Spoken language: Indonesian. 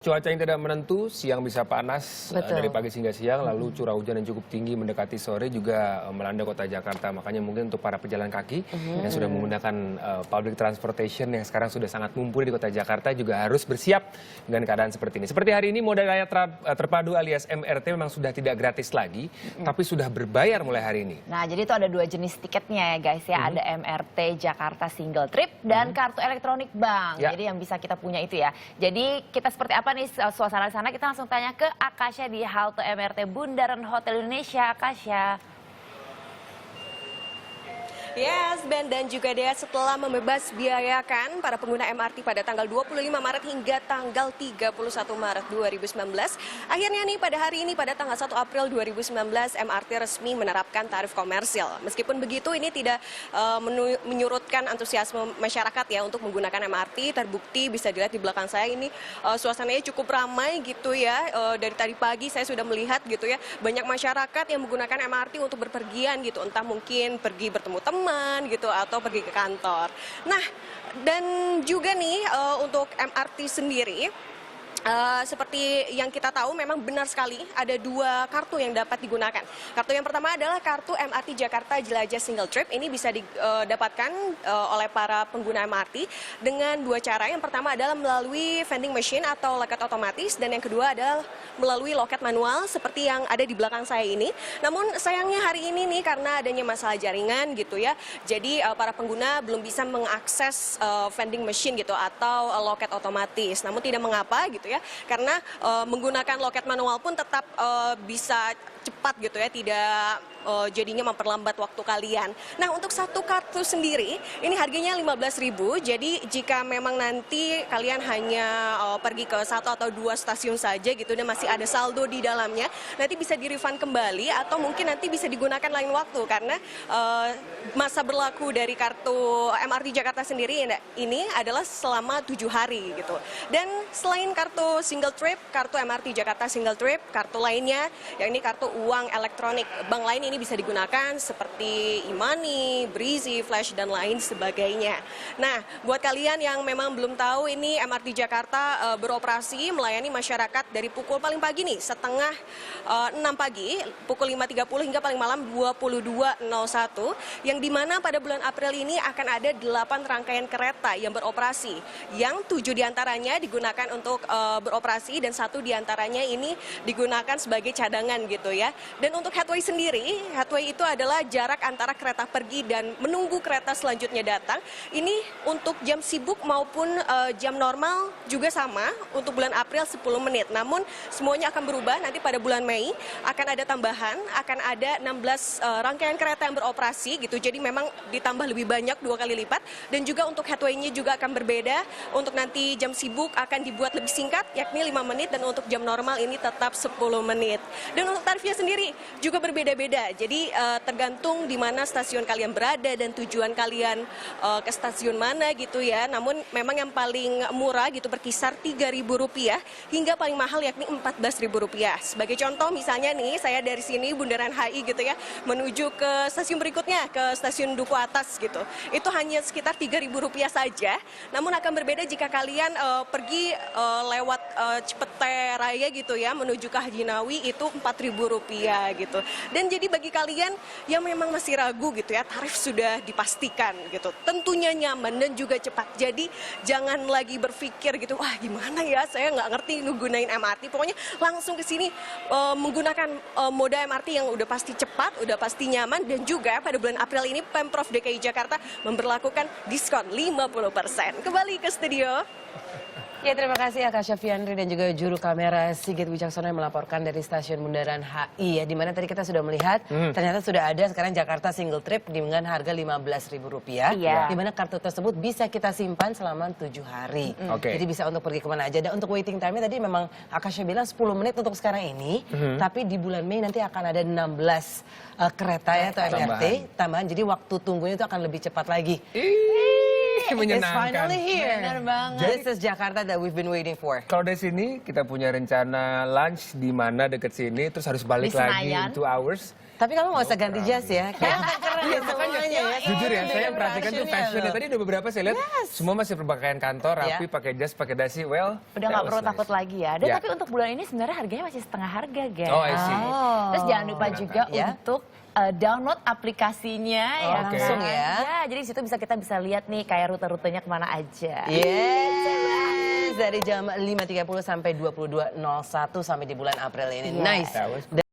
Cuaca yang tidak menentu, siang bisa panas dari pagi hingga siang, lalu curah hujan yang cukup tinggi mendekati sore juga melanda kota Jakarta. Makanya mungkin untuk para pejalan kaki yang sudah menggunakan public transportation yang sekarang sudah sangat mumpuni di kota Jakarta juga harus bersiap dengan keadaan seperti ini. Seperti hari ini moda raya terpadu alias MRT memang sudah tidak gratis lagi, tapi sudah berbayar mulai hari ini. Nah, jadi itu ada dua jenis tiketnya ya guys ya, ada MRT Jakarta Single Trip dan kartu elektronik bank. Jadi yang bisa kita punya itu ya. Jadi kita seperti apa nih suasana di sana, kita langsung tanya ke Akasha di halte MRT Bundaran Hotel Indonesia. Akasha. Yes, Ben dan juga Dea, setelah membebas biayakan para pengguna MRT pada tanggal 25 Maret hingga tanggal 31 Maret 2019, akhirnya nih pada hari ini pada tanggal 1 April 2019 MRT resmi menerapkan tarif komersil. Meskipun begitu ini tidak menyurutkan antusiasme masyarakat ya untuk menggunakan MRT. Terbukti bisa dilihat di belakang saya ini suasananya cukup ramai gitu ya. Dari tadi pagi saya sudah melihat gitu ya, banyak masyarakat yang menggunakan MRT untuk berpergian gitu, entah mungkin pergi bertemu teman gitu atau pergi ke kantor. Nah, dan juga nih untuk MRT sendiri, seperti yang kita tahu memang benar sekali ada dua kartu yang dapat digunakan. Kartu yang pertama adalah kartu MRT Jakarta Jelajah Single Trip. Ini bisa didapatkan oleh para pengguna MRT dengan dua cara. Yang pertama adalah melalui vending machine atau loket otomatis, dan yang kedua adalah melalui loket manual seperti yang ada di belakang saya ini. Namun sayangnya hari ini nih karena adanya masalah jaringan gitu ya, jadi para pengguna belum bisa mengakses vending machine gitu atau loket otomatis. Namun tidak mengapa gitu ya, karena menggunakan loket manual pun tetap bisa cepat gitu ya, tidak jadinya memperlambat waktu kalian. Nah, untuk satu kartu sendiri ini harganya 15.000. Jadi jika memang nanti kalian hanya pergi ke satu atau dua stasiun saja gitu dan masih ada saldo di dalamnya, nanti bisa di-refund kembali atau mungkin nanti bisa digunakan lain waktu, karena masa berlaku dari kartu MRT Jakarta sendiri ini adalah selama 7 hari gitu. Dan selain kartu single trip, kartu MRT Jakarta single trip, kartu lainnya yakni kartu uang elektronik bank lain ini bisa digunakan seperti e-money, Breezy, Flash, dan lain sebagainya. Nah, buat kalian yang memang belum tahu, ini MRT Jakarta beroperasi melayani masyarakat dari pukul paling pagi nih, setengah 6 pagi, pukul 5.30 hingga paling malam 22.01, yang dimana pada bulan April ini akan ada 8 rangkaian kereta yang beroperasi, yang 7 diantaranya digunakan untuk beroperasi dan 1 diantaranya ini digunakan sebagai cadangan gitu ya. Dan untuk headway sendiri, headway itu adalah jarak antara kereta pergi dan menunggu kereta selanjutnya datang. Ini untuk jam sibuk maupun jam normal juga sama, untuk bulan April 10 menit. Namun semuanya akan berubah nanti pada bulan Mei, akan ada tambahan, akan ada 16 rangkaian kereta yang beroperasi gitu. Jadi memang ditambah lebih banyak, 2 kali lipat. Dan juga untuk headway-nya juga akan berbeda. Untuk nanti jam sibuk akan dibuat lebih singkat, yakni 5 menit, dan untuk jam normal ini tetap 10 menit. Dan untuk tarifnya sendiri juga berbeda-beda. Jadi tergantung di mana stasiun kalian berada dan tujuan kalian ke stasiun mana gitu ya. Namun memang yang paling murah gitu berkisar Rp3.000 hingga paling mahal yakni Rp14.000. Sebagai contoh misalnya nih, saya dari sini Bundaran HI gitu ya, menuju ke stasiun berikutnya, ke stasiun Duku Atas gitu. Itu hanya sekitar Rp3.000 saja. Namun akan berbeda jika kalian pergi lewat Cipete Raya gitu ya, menuju ke Haji Nawi, itu Rp4.000 gitu. Dan jadi bagi kalian yang memang masih ragu gitu ya, tarif sudah dipastikan gitu. Tentunya nyaman dan juga cepat. Jadi jangan lagi berpikir gitu, wah gimana ya, saya nggak ngerti gunain MRT. Pokoknya langsung ke sini menggunakan moda MRT yang udah pasti cepat, udah pasti nyaman, dan juga pada bulan April ini Pemprov DKI Jakarta memberlakukan diskon 50%. Kembali ke studio. Ya, terima kasih Akasha Fiandri dan juga juru kamera Sigit Wicaksono yang melaporkan dari stasiun Bundaran HI ya, di mana tadi kita sudah melihat ternyata sudah ada sekarang Jakarta Single Trip dengan harga Rp15.000, di mana kartu tersebut bisa kita simpan selama 7 hari. Jadi bisa untuk pergi kemana aja. Dan untuk waiting time-nya tadi memang Akasha bilang 10 menit untuk sekarang ini, tapi di bulan Mei nanti akan ada 16 kereta ya atau MRT tambahan, jadi waktu tunggunya itu akan lebih cepat lagi. Menyenangkan. It's finally here. Benar banget. This is Jakarta that we've been waiting for. Kalau dari sini kita punya rencana lunch di mana deket sini, terus harus balik Di lagi Senayan. in 2 hours. Tapi kamu nggak usah ganti jas ya. Kayak keren ya semuanya ya. Jujur ya, saya yang perhatikan tuh fashionnya. loh. Tadi ada beberapa saya lihat semua masih berpakaian kantor, rapi, pakai jas, pakai dasi. Well, Udah nggak perlu takut lagi ya. Dan Ya. tapi untuk bulan ini sebenarnya harganya masih setengah harga, guys. Oh, I see. Terus jangan lupa juga Ya. untuk download aplikasinya ya. Oke. Langsung ya. Jadi di situ kita bisa lihat nih kayak rute-rutenya kemana aja. Yes, dari jam 5.30 sampai 22.01 sampai di bulan April ini. Nice. That was